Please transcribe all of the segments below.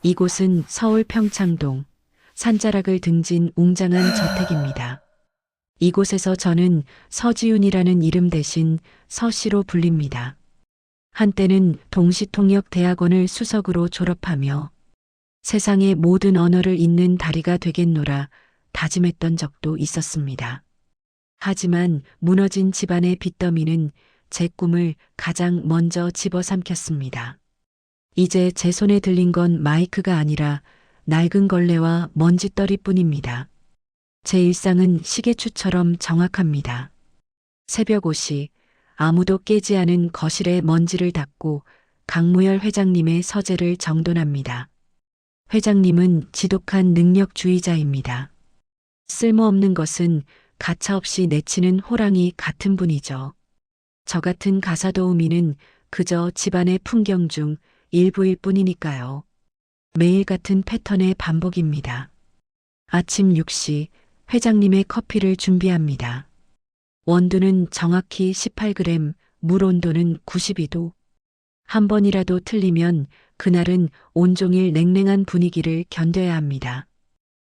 이곳은 서울 평창동 산자락을 등진 웅장한 저택입니다. 이곳에서 저는 서지훈이라는 이름 대신 서씨로 불립니다. 한때는 동시통역대학원을 수석으로 졸업하며 세상의 모든 언어를 잇는 다리가 되겠노라 다짐했던 적도 있었습니다. 하지만 무너진 집안의 빚더미는 제 꿈을 가장 먼저 집어삼켰습니다. 이제 제 손에 들린 건 마이크가 아니라 낡은 걸레와 먼지떨이뿐입니다. 제 일상은 시계추처럼 정확합니다. 새벽 5시 아무도 깨지 않은 거실에 먼지를 닦고 강무열 회장님의 서재를 정돈합니다. 회장님은 지독한 능력주의자입니다. 쓸모없는 것은 가차없이 내치는 호랑이 같은 분이죠. 저 같은 가사도우미는 그저 집안의 풍경 중 일부일 뿐이니까요. 매일 같은 패턴의 반복입니다. 아침 6시 회장님의 커피를 준비합니다. 원두는 정확히 18g, 물 온도는 92도. 한 번이라도 틀리면 그날은 온종일 냉랭한 분위기를 견뎌야 합니다.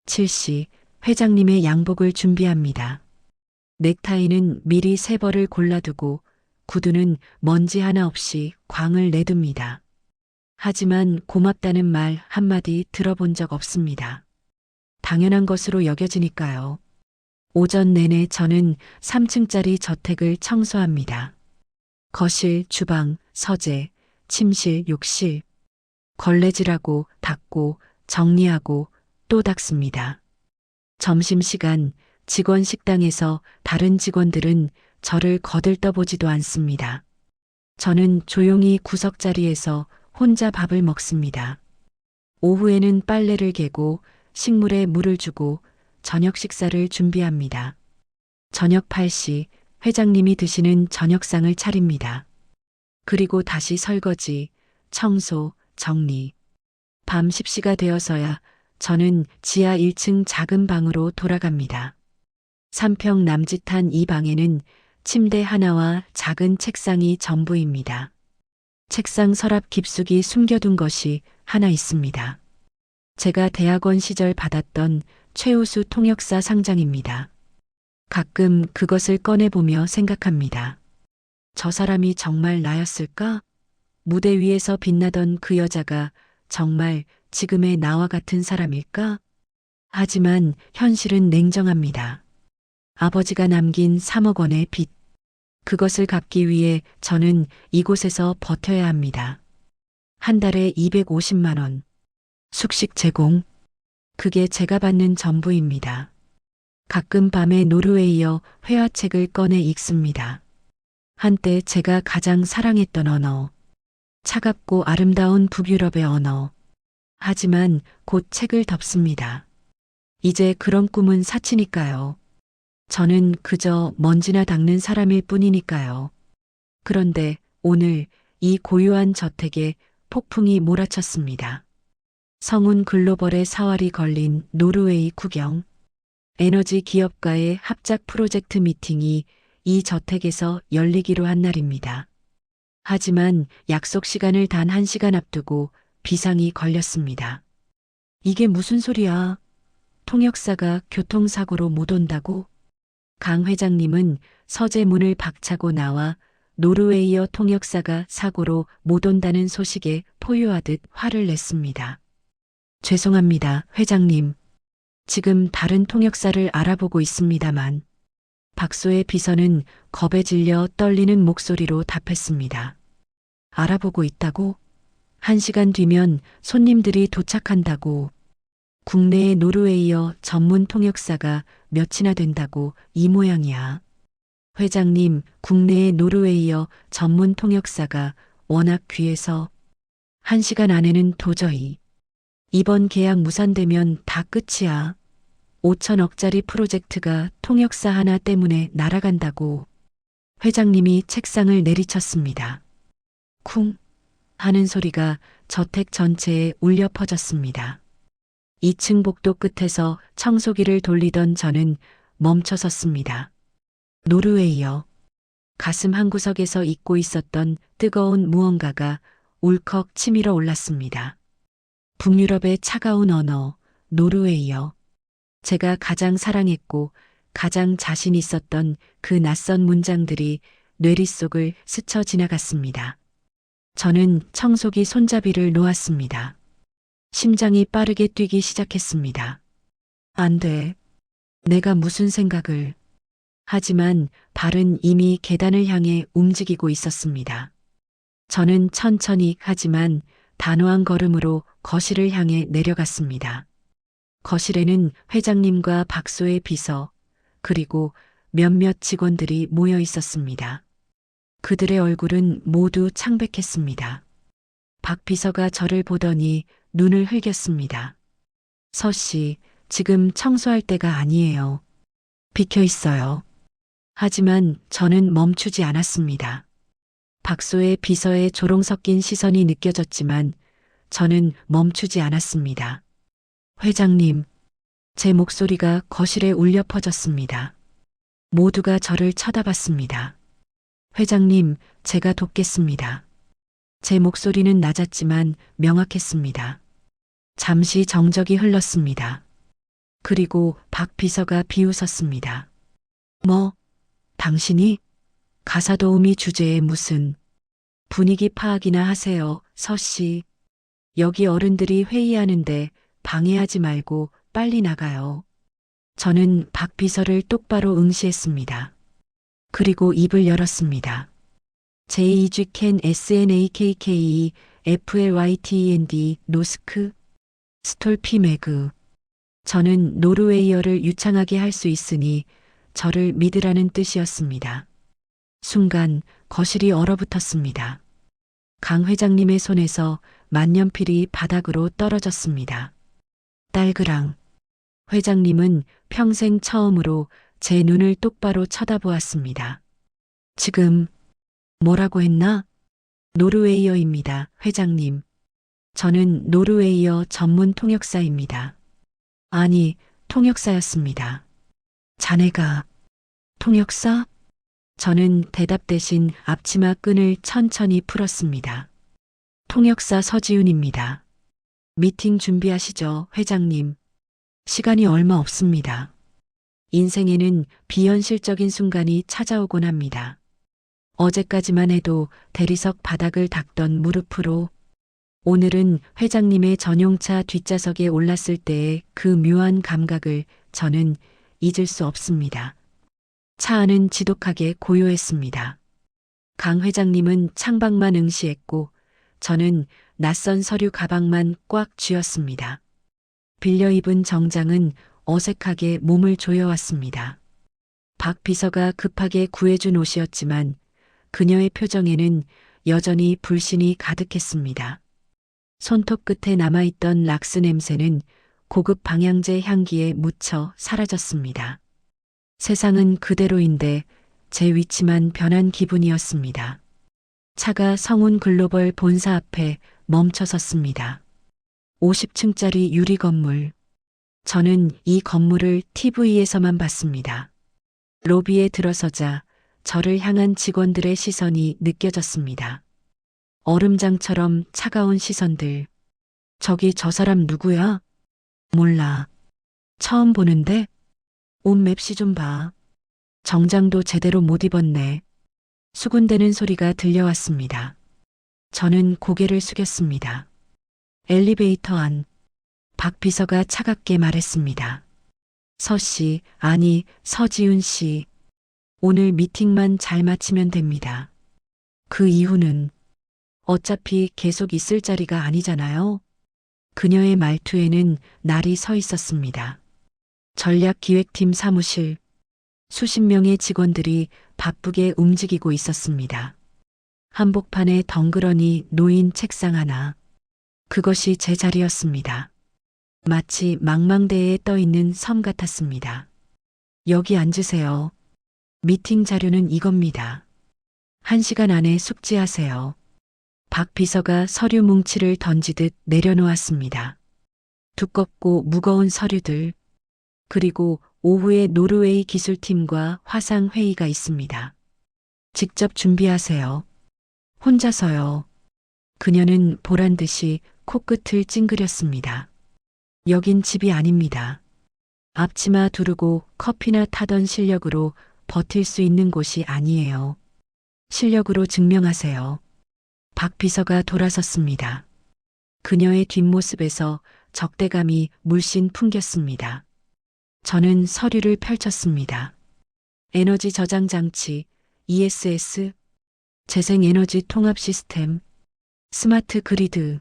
7시 회장님의 양복을 준비합니다. 넥타이는 미리 3벌을 골라두고 구두는 먼지 하나 없이 광을 내둡니다. 하지만 고맙다는 말 한마디 들어본 적 없습니다. 당연한 것으로 여겨지니까요. 오전 내내 저는 3층짜리 저택을 청소합니다. 거실, 주방, 서재, 침실, 욕실. 걸레질하고 닦고 정리하고 또 닦습니다. 점심시간 직원 식당에서 다른 직원들은 저를 거들떠보지도 않습니다. 저는 조용히 구석자리에서 혼자 밥을 먹습니다. 오후에는 빨래를 개고 식물에 물을 주고 저녁 식사를 준비합니다. 저녁 8시 회장님이 드시는 저녁상을 차립니다. 그리고 다시 설거지, 청소, 정리. 밤 10시가 되어서야 저는 지하 1층 작은 방으로 돌아갑니다. 3평 남짓한 이 방에는 침대 하나와 작은 책상이 전부입니다. 책상 서랍 깊숙이 숨겨둔 것이 하나 있습니다. 제가 대학원 시절 받았던 최우수 통역사 상장입니다. 가끔 그것을 꺼내보며 생각합니다. 저 사람이 정말 나였을까? 무대 위에서 빛나던 그 여자가 정말 지금의 나와 같은 사람일까? 하지만 현실은 냉정합니다. 아버지가 남긴 3억 원의 빚. 그것을 갚기 위해 저는 이곳에서 버텨야 합니다. 한 달에 250만 원. 숙식 제공. 그게 제가 받는 전부입니다. 가끔 밤에 노르웨이어 회화책을 꺼내 읽습니다. 한때 제가 가장 사랑했던 언어. 차갑고 아름다운 북유럽의 언어. 하지만 곧 책을 덮습니다. 이제 그런 꿈은 사치니까요. 저는 그저 먼지나 닦는 사람일 뿐이니까요. 그런데 오늘 이 고요한 저택에 폭풍이 몰아쳤습니다. 성운 글로벌의 사활이 걸린 노르웨이 구경. 에너지 기업가의 합작 프로젝트 미팅이 이 저택에서 열리기로 한 날입니다. 하지만 약속 시간을 단 1시간 앞두고 비상이 걸렸습니다. 이게 무슨 소리야? 통역사가 교통사고로 못 온다고? 강 회장님은 서재 문을 박차고 나와 노르웨이어 통역사가 사고로 못 온다는 소식에 포효하듯 화를 냈습니다. 죄송합니다, 회장님. 지금 다른 통역사를 알아보고 있습니다만. 박소의 비서는 겁에 질려 떨리는 목소리로 답했습니다. 알아보고 있다고? 1시간 뒤면 손님들이 도착한다고. 국내의 노르웨이어 전문 통역사가 몇이나 된다고 이 모양이야. 회장님, 국내의 노르웨이어 전문 통역사가 워낙 귀해서 1시간 안에는 도저히. 이번 계약 무산되면 다 끝이야. 5천억짜리 프로젝트가 통역사 하나 때문에 날아간다고. 회장님이 책상을 내리쳤습니다. 쿵 하는 소리가 저택 전체에 울려 퍼졌습니다. 2층 복도 끝에서 청소기를 돌리던 저는 멈춰 섰습니다. 노르웨이어. 가슴 한구석에서 잊고 있었던 뜨거운 무언가가 울컥 치밀어 올랐습니다. 북유럽의 차가운 언어, 노르웨이어. 제가 가장 사랑했고 가장 자신 있었던 그 낯선 문장들이 뇌리 속을 스쳐 지나갔습니다. 저는 청소기 손잡이를 놓았습니다. 심장이 빠르게 뛰기 시작했습니다. 안 돼. 내가 무슨 생각을. 하지만 발은 이미 계단을 향해 움직이고 있었습니다. 저는 천천히 하지만 단호한 걸음으로 거실을 향해 내려갔습니다. 거실에는 회장님과 박소의 비서, 그리고 몇몇 직원들이 모여 있었습니다. 그들의 얼굴은 모두 창백했습니다. 박 비서가 저를 보더니 눈을 흘겼습니다. 서 씨, 지금 청소할 때가 아니에요. 비켜 있어요. 하지만 저는 멈추지 않았습니다. 박소의 비서의 조롱 섞인 시선이 느껴졌지만 저는 멈추지 않았습니다. 회장님, 제 목소리가 거실에 울려 퍼졌습니다. 모두가 저를 쳐다봤습니다. 회장님, 제가 돕겠습니다. 제 목소리는 낮았지만 명확했습니다. 잠시 정적이 흘렀습니다. 그리고 박 비서가 비웃었습니다. 뭐, 당신이? 가사 도우미 주제에 무슨 분위기 파악이나 하세요, 서 씨. 여기 어른들이 회의하는데 방해하지 말고 빨리 나가요. 저는 박 비서를 똑바로 응시했습니다. 그리고 입을 열었습니다. JEGCAN SNAKKE FLYTEND 노스크 스톨피 매그. 저는 노르웨이어를 유창하게 할 수 있으니 저를 믿으라는 뜻이었습니다. 순간 거실이 얼어붙었습니다. 강 회장님의 손에서 만년필이 바닥으로 떨어졌습니다. 딸그랑. 회장님은 평생 처음으로 제 눈을 똑바로 쳐다보았습니다. 지금 뭐라고 했나? 노르웨이어입니다, 회장님. 저는 노르웨이어 전문 통역사입니다. 아니, 통역사였습니다. 자네가 통역사? 저는 대답 대신 앞치마 끈을 천천히 풀었습니다. 통역사 서지훈입니다. 미팅 준비하시죠, 회장님. 시간이 얼마 없습니다. 인생에는 비현실적인 순간이 찾아오곤 합니다. 어제까지만 해도 대리석 바닥을 닦던 무릎으로 오늘은 회장님의 전용차 뒷좌석에 올랐을 때의 그 묘한 감각을 저는 잊을 수 없습니다. 차 안은 지독하게 고요했습니다. 강 회장님은 창밖만 응시했고 저는 낯선 서류 가방만 꽉 쥐었습니다. 빌려 입은 정장은 어색하게 몸을 조여왔습니다. 박 비서가 급하게 구해준 옷이었지만 그녀의 표정에는 여전히 불신이 가득했습니다. 손톱 끝에 남아있던 락스 냄새는 고급 방향제 향기에 묻혀 사라졌습니다. 세상은 그대로인데 제 위치만 변한 기분이었습니다. 차가 성운 글로벌 본사 앞에 멈춰섰습니다. 50층짜리 유리 건물. 저는 이 건물을 TV에서만 봤습니다. 로비에 들어서자 저를 향한 직원들의 시선이 느껴졌습니다. 얼음장처럼 차가운 시선들. 저기 저 사람 누구야? 몰라. 처음 보는데? 옷 맵시 좀 봐. 정장도 제대로 못 입었네. 수군대는 소리가 들려왔습니다. 저는 고개를 숙였습니다. 엘리베이터 안. 박 비서가 차갑게 말했습니다. 서 씨, 아니, 서지훈 씨. 오늘 미팅만 잘 마치면 됩니다. 그 이후는 어차피 계속 있을 자리가 아니잖아요. 그녀의 말투에는 날이 서 있었습니다. 전략기획팀 사무실. 수십 명의 직원들이 바쁘게 움직이고 있었습니다. 한복판에 덩그러니 놓인 책상 하나. 그것이 제 자리였습니다. 마치 망망대해에 떠있는 섬 같았습니다. 여기 앉으세요. 미팅 자료는 이겁니다. 1시간 안에 숙지하세요. 박 비서가 서류 뭉치를 던지듯 내려놓았습니다. 두껍고 무거운 서류들. 그리고 오후에 노르웨이 기술팀과 화상 회의가 있습니다. 직접 준비하세요. 혼자서요. 그녀는 보란 듯이 코끝을 찡그렸습니다. 여긴 집이 아닙니다. 앞치마 두르고 커피나 타던 실력으로 버틸 수 있는 곳이 아니에요. 실력으로 증명하세요. 박 비서가 돌아섰습니다. 그녀의 뒷모습에서 적대감이 물씬 풍겼습니다. 저는 서류를 펼쳤습니다. 에너지 저장 장치, ESS, 재생에너지 통합 시스템, 스마트 그리드,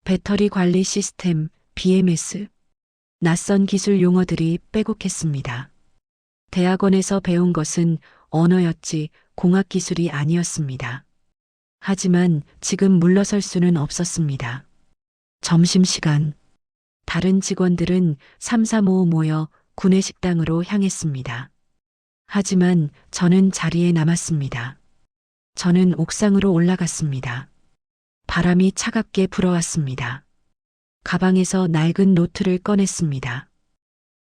배터리 관리 시스템, BMS, 낯선 기술 용어들이 빼곡했습니다. 대학원에서 배운 것은 언어였지 공학 기술이 아니었습니다. 하지만 지금 물러설 수는 없었습니다. 점심시간. 다른 직원들은 삼삼오오 모여 구내식당으로 향했습니다. 하지만 저는 자리에 남았습니다. 저는 옥상으로 올라갔습니다. 바람이 차갑게 불어왔습니다. 가방에서 낡은 노트를 꺼냈습니다.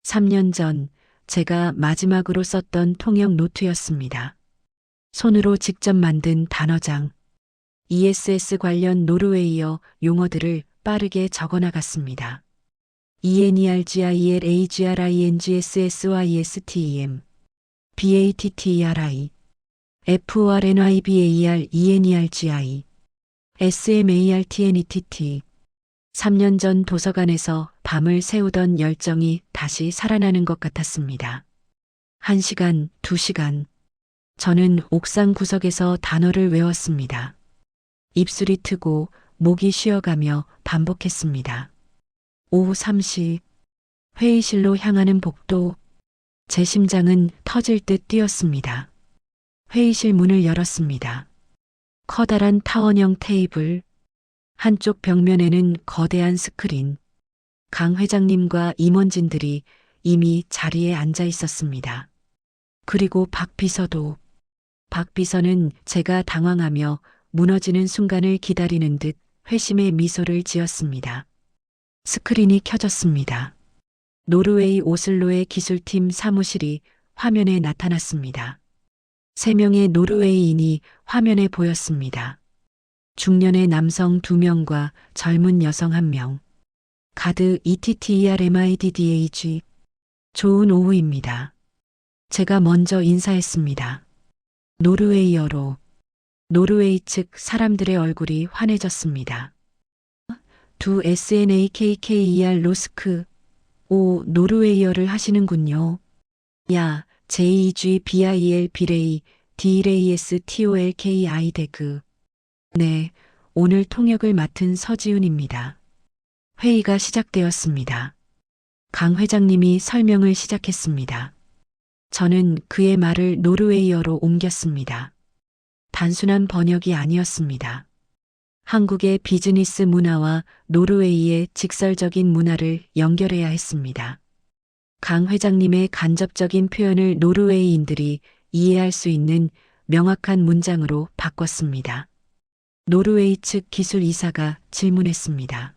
3년 전 제가 마지막으로 썼던 통역 노트였습니다. 손으로 직접 만든 단어장, ESS 관련 노르웨이어 용어들을 빠르게 적어나갔습니다. ENERGILAGRINGSSYSTEM, BATTERI, FORNYBAR ENERGI, SMARTNETT. 3년 전 도서관에서 밤을 새우던 열정이 다시 살아나는 것 같았습니다. 1시간, 2시간. 저는 옥상 구석에서 단어를 외웠습니다. 입술이 트고 목이 쉬어가며 반복했습니다. 오후 3시. 회의실로 향하는 복도. 제 심장은 터질 듯 뛰었습니다. 회의실 문을 열었습니다. 커다란 타원형 테이블. 한쪽 벽면에는 거대한 스크린. 강 회장님과 임원진들이 이미 자리에 앉아 있었습니다. 그리고 박 비서도. 박 비서는 제가 당황하며 무너지는 순간을 기다리는 듯 회심의 미소를 지었습니다. 스크린이 켜졌습니다. 노르웨이 오슬로의 기술팀 사무실이 화면에 나타났습니다. 3명의 노르웨이인이 화면에 보였습니다. 중년의 남성 2명과 젊은 여성 1명. 가드 ETTERMIDDAG. 좋은 오후입니다. 제가 먼저 인사했습니다. 노르웨이어로. 노르웨이 측 사람들의 얼굴이 환해졌습니다. 두 SNAKKER 로스크. 오, 노르웨이어를 하시는군요. 야, JEG BIL 비레이 DRAS TOLKI 데그. 네, 오늘 통역을 맡은 서지훈입니다. 회의가 시작되었습니다. 강 회장님이 설명을 시작했습니다. 저는 그의 말을 노르웨이어로 옮겼습니다. 단순한 번역이 아니었습니다. 한국의 비즈니스 문화와 노르웨이의 직설적인 문화를 연결해야 했습니다. 강 회장님의 간접적인 표현을 노르웨이인들이 이해할 수 있는 명확한 문장으로 바꿨습니다. 노르웨이 측 기술 이사가 질문했습니다.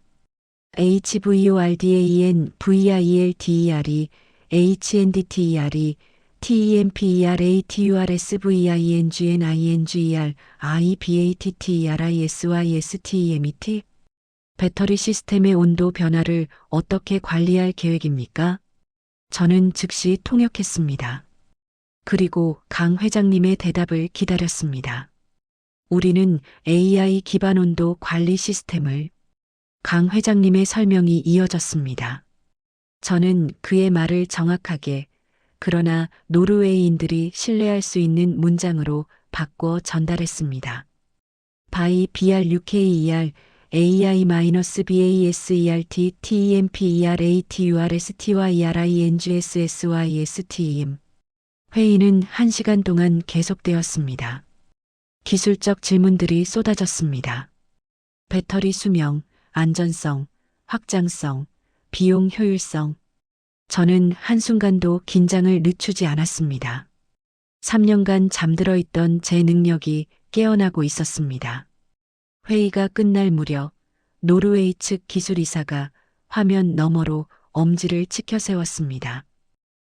HVORDAN VILDERE HNDTERE TEMPERATURSVINGNINGER IBATTERISYSTEMET. 배터리 시스템의 온도 변화를 어떻게 관리할 계획입니까? 저는 즉시 통역했습니다. 그리고 강 회장님의 대답을 기다렸습니다. 우리는 AI 기반 온도 관리 시스템을. 강 회장님의 설명이 이어졌습니다. 저는 그의 말을 정확하게, 그러나 노르웨이인들이 신뢰할 수 있는 문장으로 바꿔 전달했습니다. by BRUKER AI-BASERT TEMPERATURSTYRINGSSYSTEM. 회의는 1시간 동안 계속되었습니다. 기술적 질문들이 쏟아졌습니다. 배터리 수명, 안전성, 확장성, 비용 효율성. 저는 한순간도 긴장을 늦추지 않았습니다. 3년간 잠들어 있던 제 능력이 깨어나고 있었습니다. 회의가 끝날 무렵 노르웨이 측 기술이사가 화면 너머로 엄지를 치켜 세웠습니다.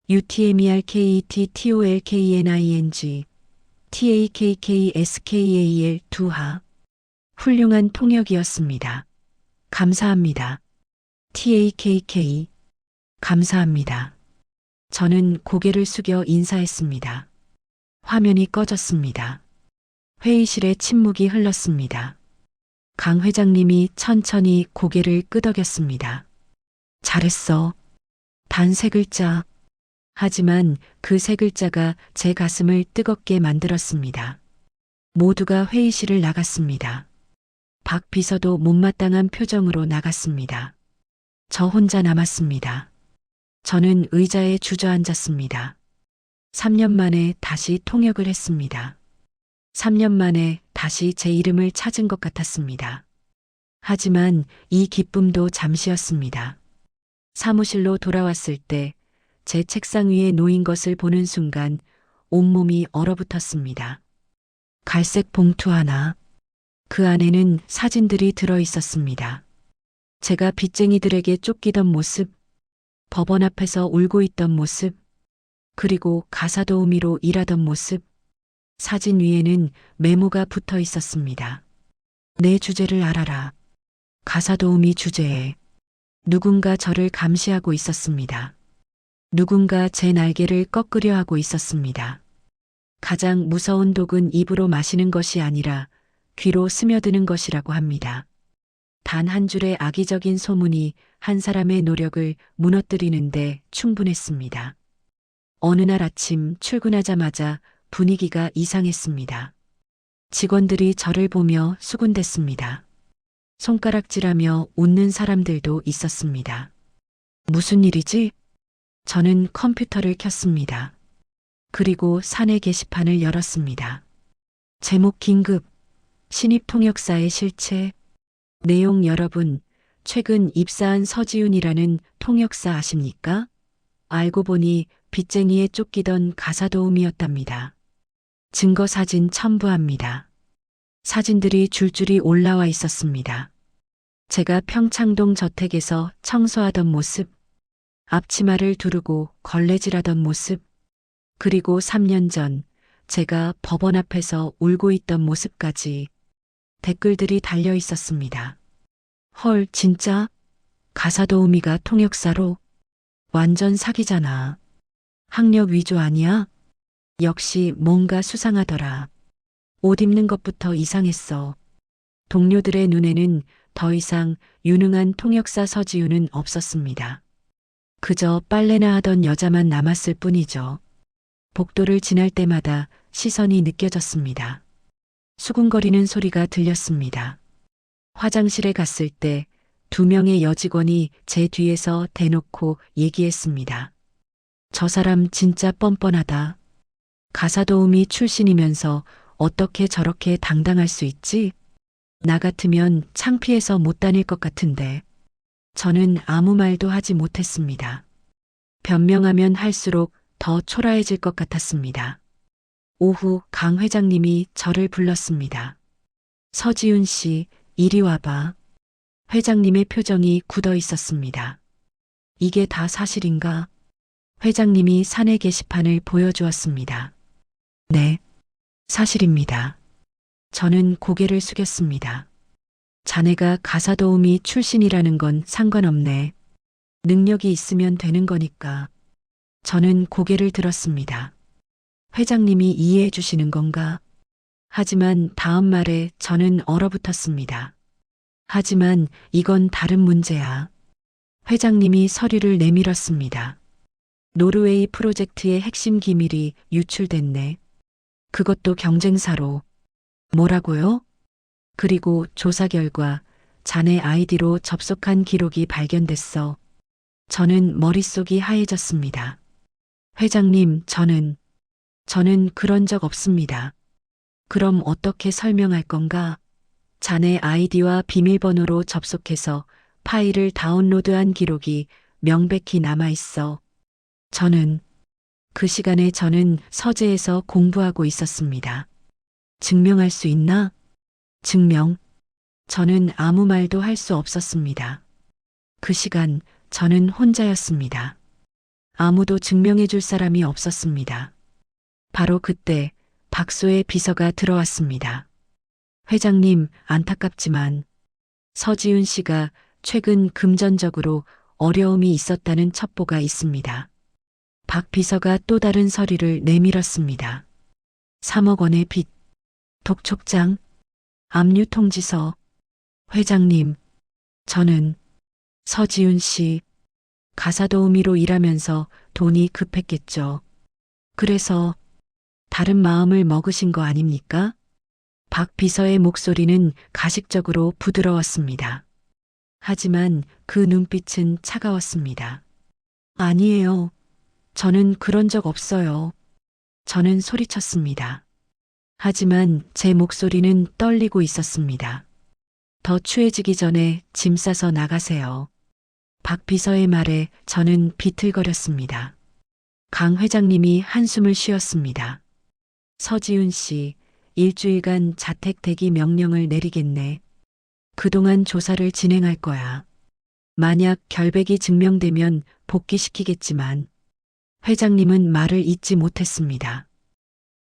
UTMERKETTOLKNING TAKKSKAL 2하. 훌륭한 통역이었습니다. 감사합니다. TAKK. 감사합니다. 저는 고개를 숙여 인사했습니다. 화면이 꺼졌습니다. 회의실에 침묵이 흘렀습니다. 강 회장님이 천천히 고개를 끄덕였습니다. 잘했어. 단 세 글자. 하지만 그 세 글자가 제 가슴을 뜨겁게 만들었습니다. 모두가 회의실을 나갔습니다. 박 비서도 못마땅한 표정으로 나갔습니다. 저 혼자 남았습니다. 저는 의자에 주저앉았습니다. 3년 만에 다시 통역을 했습니다. 3년 만에 다시 제 이름을 찾은 것 같았습니다. 하지만 이 기쁨도 잠시였습니다. 사무실로 돌아왔을 때 제 책상 위에 놓인 것을 보는 순간 온몸이 얼어붙었습니다. 갈색 봉투 하나. 그 안에는 사진들이 들어 있었습니다. 제가 빚쟁이들에게 쫓기던 모습, 법원 앞에서 울고 있던 모습, 그리고 가사도우미로 일하던 모습, 사진 위에는 메모가 붙어 있었습니다. 내 주제를 알아라. 가사도우미 주제에 누군가 저를 감시하고 있었습니다. 누군가 제 날개를 꺾으려 하고 있었습니다. 가장 무서운 독은 입으로 마시는 것이 아니라 귀로 스며드는 것이라고 합니다. 단 한 줄의 악의적인 소문이 한 사람의 노력을 무너뜨리는데 충분했습니다. 어느 날 아침 출근하자마자 분위기가 이상했습니다. 직원들이 저를 보며 수군댔습니다. 손가락질하며 웃는 사람들도 있었습니다. 무슨 일이지? 저는 컴퓨터를 켰습니다. 그리고 사내 게시판을 열었습니다. 제목 긴급, 신입 통역사의 실체. 내용 여러분, 최근 입사한 서지윤이라는 통역사 아십니까? 알고 보니 빚쟁이에 쫓기던 가사도우미였답니다. 증거 사진 첨부합니다. 사진들이 줄줄이 올라와 있었습니다. 제가 평창동 저택에서 청소하던 모습, 앞치마를 두르고 걸레질하던 모습, 그리고 3년 전 제가 법원 앞에서 울고 있던 모습까지 댓글들이 달려 있었습니다. 헐, 진짜? 가사도우미가 통역사로? 완전 사기잖아. 학력 위조 아니야? 역시 뭔가 수상하더라. 옷 입는 것부터 이상했어. 동료들의 눈에는 더 이상 유능한 통역사 서지우는 없었습니다. 그저 빨래나 하던 여자만 남았을 뿐이죠. 복도를 지날 때마다 시선이 느껴졌습니다. 수군거리는 소리가 들렸습니다. 화장실에 갔을 때 2명의 여직원이 제 뒤에서 대놓고 얘기했습니다. 저 사람 진짜 뻔뻔하다. 가사도우미 출신이면서 어떻게 저렇게 당당할 수 있지? 나 같으면 창피해서 못 다닐 것 같은데. 저는 아무 말도 하지 못했습니다. 변명하면 할수록 더 초라해질 것 같았습니다. 오후 강 회장님이 저를 불렀습니다. 서지윤 씨, 이리 와봐. 회장님의 표정이 굳어 있었습니다. 이게 다 사실인가? 회장님이 사내 게시판을 보여주었습니다. 네, 사실입니다. 저는 고개를 숙였습니다. 자네가 가사도우미 출신이라는 건 상관없네. 능력이 있으면 되는 거니까. 저는 고개를 들었습니다. 회장님이 이해해 주시는 건가? 하지만 다음 말에 저는 얼어붙었습니다. 하지만 이건 다른 문제야. 회장님이 서류를 내밀었습니다. 노르웨이 프로젝트의 핵심 기밀이 유출됐네. 그것도 경쟁사로. 뭐라고요? 그리고 조사 결과 자네 아이디로 접속한 기록이 발견됐어. 저는 머릿속이 하얘졌습니다. 회장님, 저는 그런 적 없습니다. 그럼 어떻게 설명할 건가? 자네 아이디와 비밀번호로 접속해서 파일을 다운로드한 기록이 명백히 남아있어. 그 시간에 저는 서재에서 공부하고 있었습니다. 증명할 수 있나? 증명? 저는 아무 말도 할 수 없었습니다. 그 시간 저는 혼자였습니다. 아무도 증명해 줄 사람이 없었습니다. 바로 그때 박소의 비서가 들어왔습니다. 회장님, 안타깝지만 서지훈 씨가 최근 금전적으로 어려움이 있었다는 첩보가 있습니다. 박 비서가 또 다른 서류를 내밀었습니다. 3억 원의 빚, 독촉장, 압류 통지서. 회장님, 저는 서지훈 씨 가사도우미로 일하면서 돈이 급했겠죠. 그래서 다른 마음을 먹으신 거 아닙니까? 박 비서의 목소리는 가식적으로 부드러웠습니다. 하지만 그 눈빛은 차가웠습니다. 아니에요. 저는 그런 적 없어요. 저는 소리쳤습니다. 하지만 제 목소리는 떨리고 있었습니다. 더 추해지기 전에 짐 싸서 나가세요. 박 비서의 말에 저는 비틀거렸습니다. 강 회장님이 한숨을 쉬었습니다. 서지훈 씨, 일주일간 자택 대기 명령을 내리겠네. 그동안 조사를 진행할 거야. 만약 결백이 증명되면 복귀시키겠지만 회장님은 말을 잇지 못했습니다.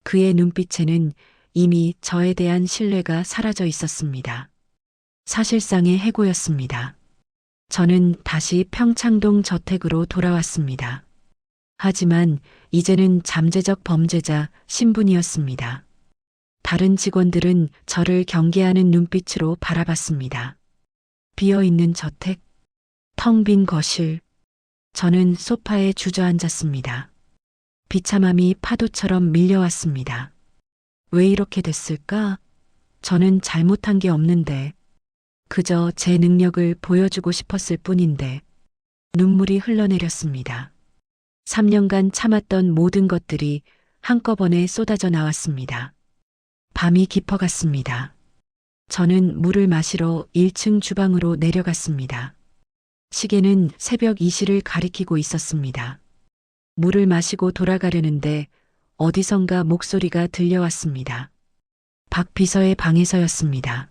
그의 눈빛에는 이미 저에 대한 신뢰가 사라져 있었습니다. 사실상의 해고였습니다. 저는 다시 평창동 저택으로 돌아왔습니다. 하지만 이제는 잠재적 범죄자 신분이었습니다. 다른 직원들은 저를 경계하는 눈빛으로 바라봤습니다. 비어있는 저택, 텅 빈 거실. 저는 소파에 주저앉았습니다. 비참함이 파도처럼 밀려왔습니다. 왜 이렇게 됐을까? 저는 잘못한 게 없는데, 그저 제 능력을 보여주고 싶었을 뿐인데, 눈물이 흘러내렸습니다. 3년간 참았던 모든 것들이 한꺼번에 쏟아져 나왔습니다. 밤이 깊어갔습니다. 저는 물을 마시러 1층 주방으로 내려갔습니다. 시계는 새벽 2시를 가리키고 있었습니다. 물을 마시고 돌아가려는데 어디선가 목소리가 들려왔습니다. 박 비서의 방에서였습니다.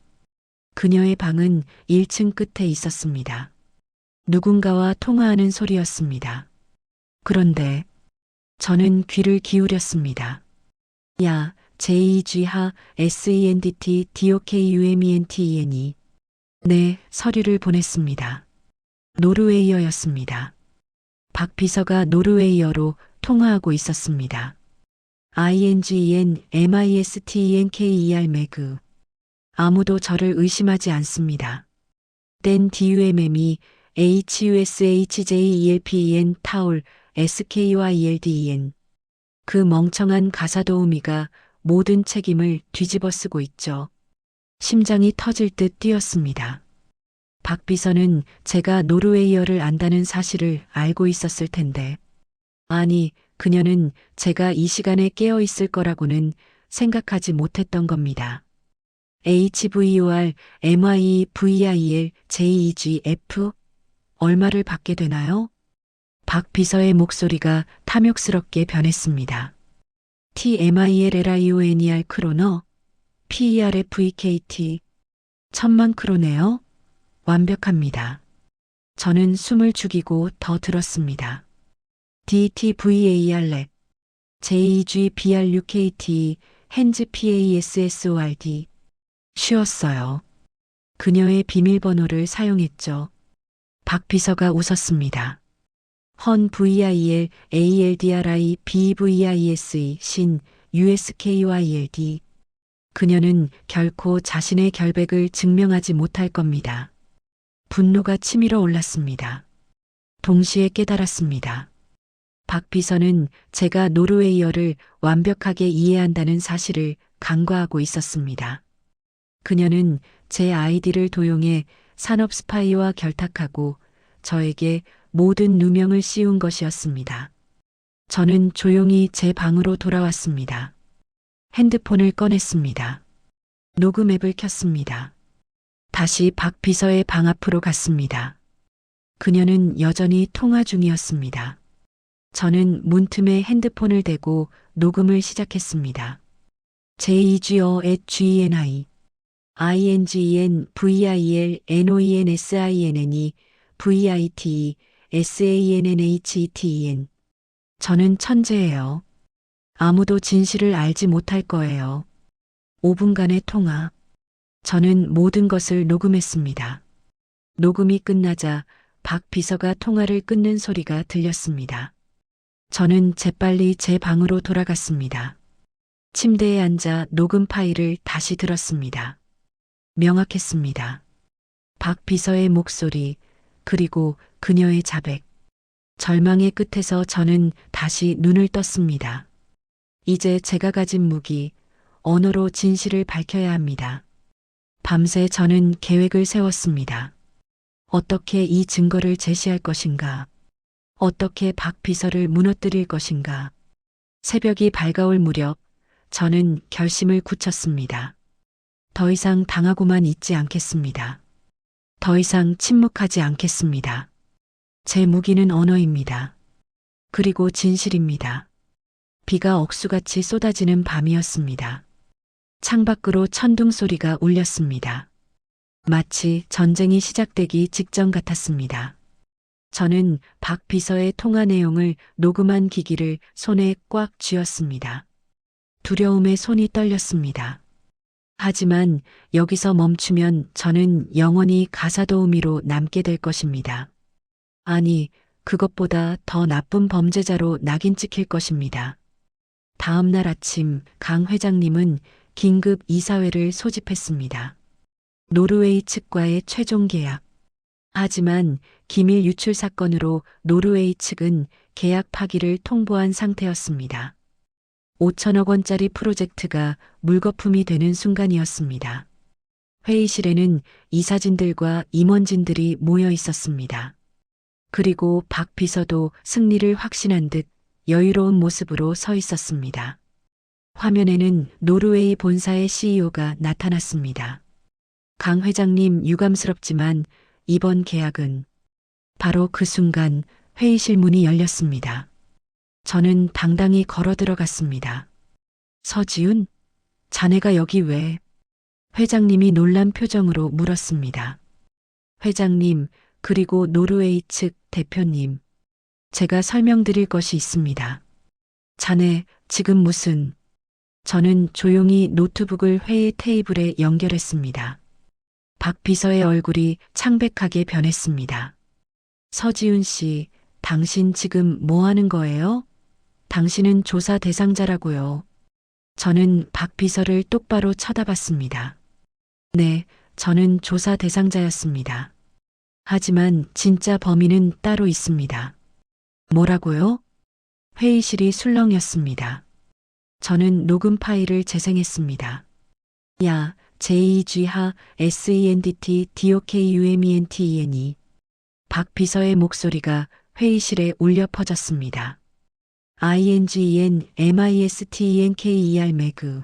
그녀의 방은 1층 끝에 있었습니다. 누군가와 통화하는 소리였습니다. 그런데 저는 귀를 기울였습니다. 야, JEG하 SENDT DOKUMENTENE. 네, 서류를 보냈습니다. 노르웨이어였습니다. 박 비서가 노르웨이어로 통화하고 있었습니다. INGEN MEISTENKER 아무도 저를 의심하지 않습니다. 땐 DUMME HUSHJELPEN 타올 SKYLDEN 그 멍청한 가사도우미가 모든 책임을 뒤집어 쓰고 있죠. 심장이 터질 듯 뛰었습니다. 박 비서는 제가 노르웨이어를 안다는 사실을 알고 있었을 텐데. 아니, 그녀는 제가 이 시간에 깨어 있을 거라고는 생각하지 못했던 겁니다. HVOR MIVIL JEGF 얼마를 받게 되나요? 박 비서의 목소리가 탐욕스럽게 변했습니다. TMILLIONER 크로너 PERFEKT 1000만 크로네요? 완벽합니다. 저는 숨을 죽이고 더 들었습니다. DTVAR JEGBRUKT 핸즈 PASSORD 쉬었어요. 그녀의 비밀번호를 사용했죠. 박 비서가 웃었습니다. 헌 VIL ALDRI BVISE 신 USKYLD 그녀는 결코 자신의 결백을 증명하지 못할 겁니다. 분노가 치밀어 올랐습니다. 동시에 깨달았습니다. 박 비서는 제가 노르웨이어를 완벽하게 이해한다는 사실을 간과하고 있었습니다. 그녀는 제 아이디를 도용해 산업 스파이와 결탁하고 저에게 모든 누명을 씌운 것이었습니다. 저는 조용히 제 방으로 돌아왔습니다. 핸드폰을 꺼냈습니다. 녹음 앱을 켰습니다. 다시 박 비서의 방 앞으로 갔습니다. 그녀는 여전히 통화 중이었습니다. 저는 문틈에 핸드폰을 대고 녹음을 시작했습니다. JEGO@GENI INGEN VIL NOENSINNE VIT SANNHETEN 저는 천재예요. 아무도 진실을 알지 못할 거예요. 5분간의 통화. 저는 모든 것을 녹음했습니다. 녹음이 끝나자 박 비서가 통화를 끊는 소리가 들렸습니다. 저는 재빨리 제 방으로 돌아갔습니다. 침대에 앉아 녹음 파일을 다시 들었습니다. 명확했습니다. 박 비서의 목소리, 그리고 그녀의 자백. 절망의 끝에서 저는 다시 눈을 떴습니다. 이제 제가 가진 무기, 언어로 진실을 밝혀야 합니다. 밤새 저는 계획을 세웠습니다. 어떻게 이 증거를 제시할 것인가? 어떻게 박 비서를 무너뜨릴 것인가? 새벽이 밝아올 무렵 저는 결심을 굳혔습니다. 더 이상 당하고만 있지 않겠습니다. 더 이상 침묵하지 않겠습니다. 제 무기는 언어입니다. 그리고 진실입니다. 비가 억수같이 쏟아지는 밤이었습니다. 창밖으로 천둥 소리가 울렸습니다. 마치 전쟁이 시작되기 직전 같았습니다. 저는 박 비서의 통화 내용을 녹음한 기기를 손에 꽉 쥐었습니다. 두려움에 손이 떨렸습니다. 하지만 여기서 멈추면 저는 영원히 가사도우미로 남게 될 것입니다. 아니, 그것보다 더 나쁜 범죄자로 낙인 찍힐 것입니다. 다음 날 아침 강 회장님은 긴급 이사회를 소집했습니다. 노르웨이 측과의 최종 계약. 하지만 기밀 유출 사건으로 노르웨이 측은 계약 파기를 통보한 상태였습니다. 5천억 원짜리 프로젝트가 물거품이 되는 순간이었습니다. 회의실에는 이사진들과 임원진들이 모여 있었습니다. 그리고 박 비서도 승리를 확신한 듯 여유로운 모습으로 서 있었습니다. 화면에는 노르웨이 본사의 CEO가 나타났습니다. 강 회장님, 유감스럽지만 이번 계약은. 바로 그 순간 회의실 문이 열렸습니다. 저는 당당히 걸어 들어갔습니다. 서지훈, 자네가 여기 왜? 회장님이 놀란 표정으로 물었습니다. 회장님, 그리고 노르웨이 측 대표님, 제가 설명드릴 것이 있습니다. 자네, 지금 무슨? 저는 조용히 노트북을 회의 테이블에 연결했습니다. 박 비서의 얼굴이 창백하게 변했습니다. 서지훈 씨, 당신 지금 뭐 하는 거예요? 당신은 조사 대상자라고요. 저는 박 비서를 똑바로 쳐다봤습니다. 네, 저는 조사 대상자였습니다. 하지만 진짜 범인은 따로 있습니다. 뭐라고요? 회의실이 술렁였습니다. 저는 녹음 파일을 재생했습니다. 야, JEG하 SENDT DOKUMENTENE. 박 비서의 목소리가 회의실에 울려 퍼졌습니다. INGEN MISTENKER 매그.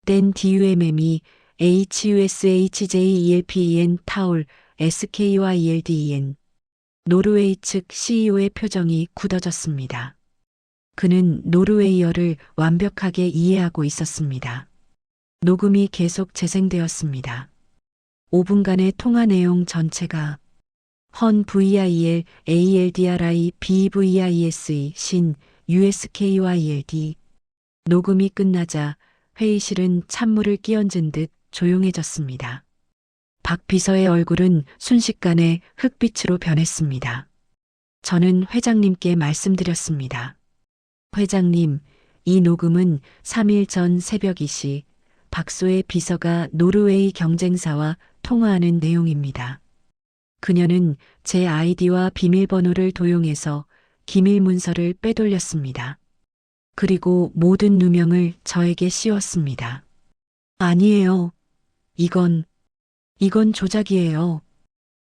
댄 DUMME HUSHJELPEN 타올 SKYLDEN. 노르웨이 측 CEO의 표정이 굳어졌습니다. 그는 노르웨이어를 완벽하게 이해하고 있었습니다. 녹음이 계속 재생되었습니다. 5분간의 통화 내용 전체가 헌 VIL ALDRI BVISE 신 USKYLD. 녹음이 끝나자 회의실은 찬물을 끼얹은 듯 조용해졌습니다. 박 비서의 얼굴은 순식간에 흑빛으로 변했습니다. 저는 회장님께 말씀드렸습니다. 회장님, 이 녹음은 3일 전 새벽 2시 박소의 비서가 노르웨이 경쟁사와 통화하는 내용입니다. 그녀는 제 아이디와 비밀번호를 도용해서 기밀 문서를 빼돌렸습니다. 그리고 모든 누명을 저에게 씌웠습니다. 아니에요. 이건 조작이에요.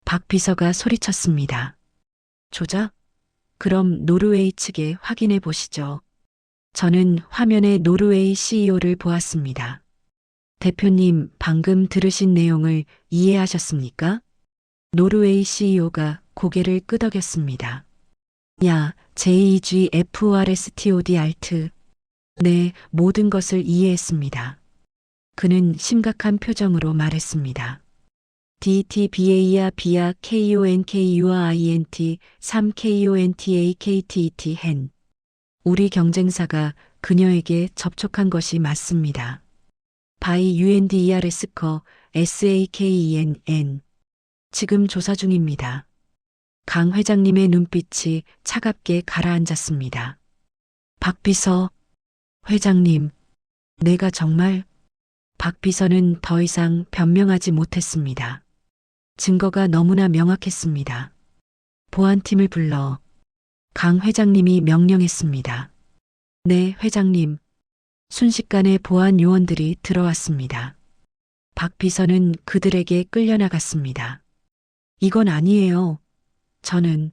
박 비서가 소리쳤습니다. 조작? 그럼 노르웨이 측에 확인해 보시죠. 저는 화면에 노르웨이 CEO를 보았습니다. 대표님, 방금 들으신 내용을 이해하셨습니까? 노르웨이 CEO가 고개를 끄덕였습니다. 야, JEGFRSTOD ALT. 네, 모든 것을 이해했습니다. 그는 심각한 표정으로 말했습니다. DTBA야 B야 KONKU와 INT 3KONTAKTET hen. 우리 경쟁사가 그녀에게 접촉한 것이 맞습니다. by UNDERS커 SAKENN. 지금 조사 중입니다. 강 회장님의 눈빛이 차갑게 가라앉았습니다. 박 비서, 회장님, 내가 정말 박 비서는 더 이상 변명하지 못했습니다. 증거가 너무나 명확했습니다. 보안팀을 불러 강 회장님이 명령했습니다. 네, 회장님. 순식간에 보안 요원들이 들어왔습니다. 박 비서는 그들에게 끌려나갔습니다. 이건 아니에요. 저는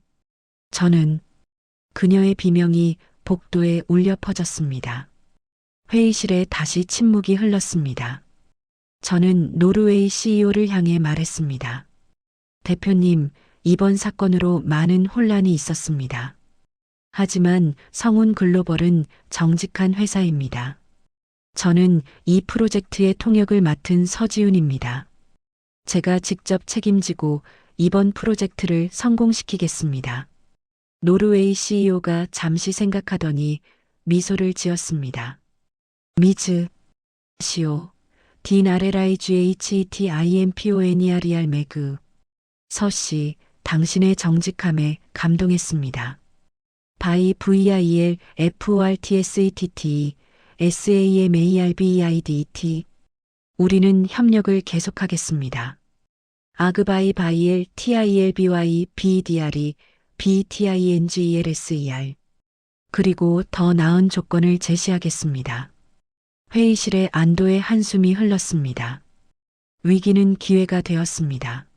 그녀의 비명이 복도에 울려 퍼졌습니다. 회의실에 다시 침묵이 흘렀습니다. 저는 노르웨이 CEO를 향해 말했습니다. 대표님, 이번 사건으로 많은 혼란이 있었습니다. 하지만 성운 글로벌은 정직한 회사입니다. 저는 이 프로젝트의 통역을 맡은 서지훈입니다. 제가 직접 책임지고 이번 프로젝트를 성공시키겠습니다. 노르웨이 CEO가 잠시 생각하더니 미소를 지었습니다. 미즈, 시오, DNRLIGHETIMPONERER 매그. 서씨, 당신의 정직함에 감동했습니다. 바이 VIL FORTSETT SAMARBEIDET. 우리는 협력을 계속하겠습니다. 아그바이 바이엘 TILBY BEDRE BTINGELSER. 그리고 더 나은 조건을 제시하겠습니다. 회의실에 안도의 한숨이 흘렀습니다. 위기는 기회가 되었습니다.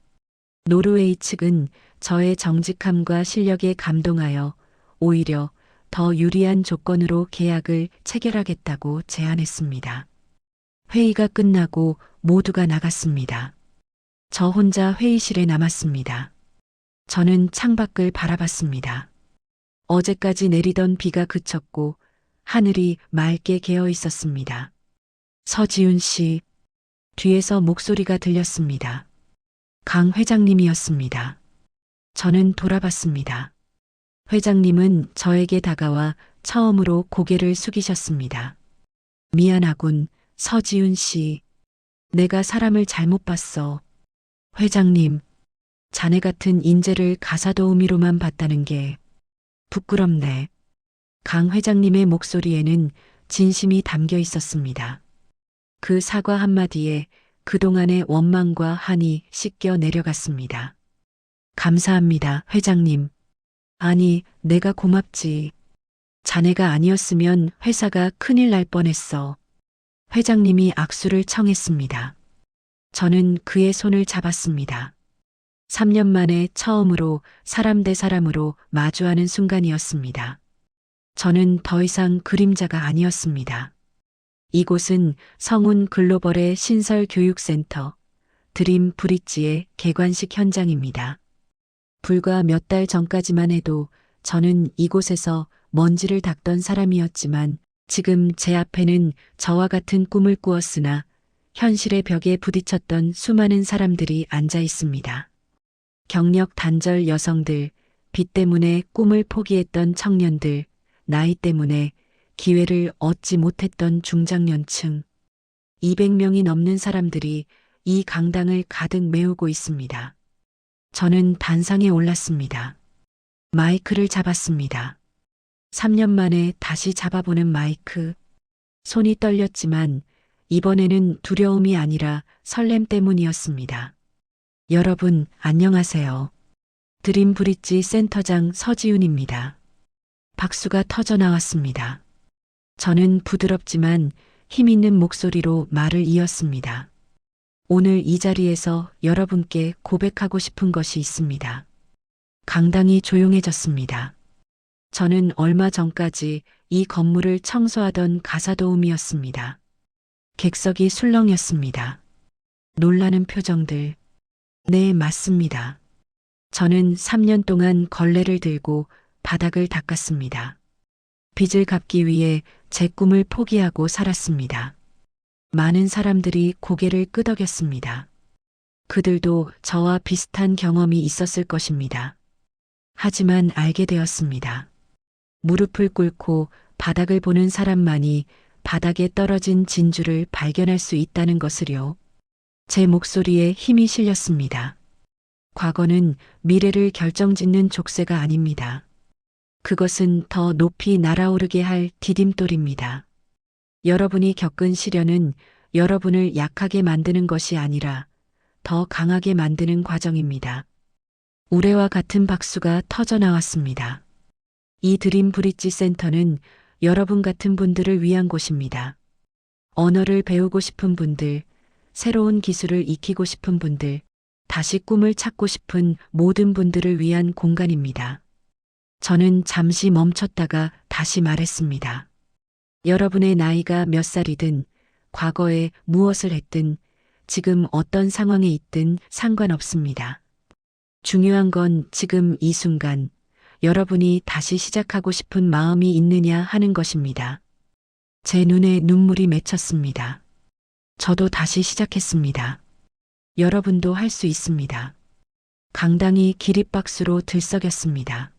노르웨이 측은 저의 정직함과 실력에 감동하여 오히려 더 유리한 조건으로 계약을 체결하겠다고 제안했습니다. 회의가 끝나고 모두가 나갔습니다. 저 혼자 회의실에 남았습니다. 저는 창밖을 바라봤습니다. 어제까지 내리던 비가 그쳤고 하늘이 맑게 개어 있었습니다. 서지훈 씨, 뒤에서 목소리가 들렸습니다. 강 회장님이었습니다. 저는 돌아봤습니다. 회장님은 저에게 다가와 처음으로 고개를 숙이셨습니다. 미안하군, 서지훈 씨. 내가 사람을 잘못 봤어. 회장님, 자네 같은 인재를 가사도우미로만 봤다는 게 부끄럽네. 강 회장님의 목소리에는 진심이 담겨 있었습니다. 그 사과 한마디에 그동안의 원망과 한이 씻겨 내려갔습니다. 감사합니다, 회장님. 아니, 내가 고맙지. 자네가 아니었으면 회사가 큰일 날 뻔했어. 회장님이 악수를 청했습니다. 저는 그의 손을 잡았습니다. 3년 만에 처음으로 사람 대 사람으로 마주하는 순간이었습니다. 저는 더 이상 그림자가 아니었습니다. 이곳은 성운 글로벌의 신설 교육센터 드림 브릿지의 개관식 현장입니다. 불과 몇 달 전까지만 해도 저는 이곳에서 먼지를 닦던 사람이었지만 지금 제 앞에는 저와 같은 꿈을 꾸었으나 현실의 벽에 부딪혔던 수많은 사람들이 앉아 있습니다. 경력 단절 여성들, 빚 때문에 꿈을 포기했던 청년들, 나이 때문에 기회를 얻지 못했던 중장년층, 200명이 넘는 사람들이 이 강당을 가득 메우고 있습니다. 저는 단상에 올랐습니다. 마이크를 잡았습니다. 3년 만에 다시 잡아보는 마이크. 손이 떨렸지만 이번에는 두려움이 아니라 설렘 때문이었습니다. 여러분, 안녕하세요. 드림 브릿지 센터장 서지훈입니다. 박수가 터져 나왔습니다. 저는 부드럽지만 힘있는 목소리로 말을 이었습니다. 오늘 이 자리에서 여러분께 고백하고 싶은 것이 있습니다. 강당이 조용해졌습니다. 저는 얼마 전까지 이 건물을 청소하던 가사도우미였습니다. 객석이 술렁였습니다. 놀라는 표정들. 네, 맞습니다. 저는 3년 동안 걸레를 들고 바닥을 닦았습니다. 빚을 갚기 위해 제 꿈을 포기하고 살았습니다. 많은 사람들이 고개를 끄덕였습니다. 그들도 저와 비슷한 경험이 있었을 것입니다. 하지만 알게 되었습니다. 무릎을 꿇고 바닥을 보는 사람만이 바닥에 떨어진 진주를 발견할 수 있다는 것을요. 제 목소리에 힘이 실렸습니다. 과거는 미래를 결정짓는 족쇄가 아닙니다. 그것은 더 높이 날아오르게 할 디딤돌입니다. 여러분이 겪은 시련은 여러분을 약하게 만드는 것이 아니라 더 강하게 만드는 과정입니다. 우레와 같은 박수가 터져 나왔습니다. 이 드림 브릿지 센터는 여러분 같은 분들을 위한 곳입니다. 언어를 배우고 싶은 분들, 새로운 기술을 익히고 싶은 분들, 다시 꿈을 찾고 싶은 모든 분들을 위한 공간입니다. 저는 잠시 멈췄다가 다시 말했습니다. 여러분의 나이가 몇 살이든, 과거에 무엇을 했든, 지금 어떤 상황에 있든 상관없습니다. 중요한 건 지금 이 순간, 여러분이 다시 시작하고 싶은 마음이 있느냐 하는 것입니다. 제 눈에 눈물이 맺혔습니다. 저도 다시 시작했습니다. 여러분도 할 수 있습니다. 강당이 기립박수로 들썩였습니다.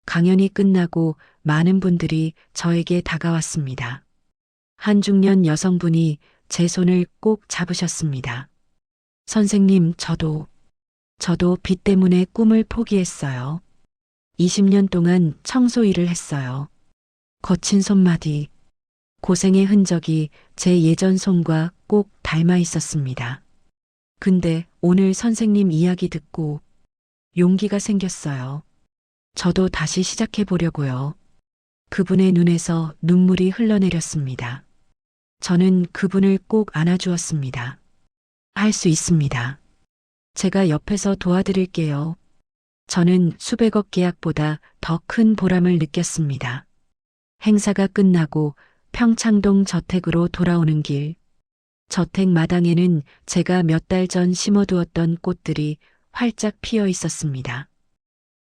강연이 끝나고 많은 분들이 저에게 다가왔습니다. 한 중년 여성분이 제 손을 꼭 잡으셨습니다. 선생님, 저도 빚 때문에 꿈을 포기했어요. 20년 동안 청소 일을 했어요. 거친 손마디, 고생의 흔적이 제 예전 손과 꼭 닮아 있었습니다. 근데 오늘 선생님 이야기 듣고 용기가 생겼어요. 저도 다시 시작해 보려고요. 그분의 눈에서 눈물이 흘러내렸습니다. 저는 그분을 꼭 안아주었습니다. 할 수 있습니다. 제가 옆에서 도와드릴게요. 저는 수백억 계약보다 더 큰 보람을 느꼈습니다. 행사가 끝나고 평창동 저택으로 돌아오는 길. 저택 마당에는 제가 몇 달 전 심어두었던 꽃들이 활짝 피어 있었습니다.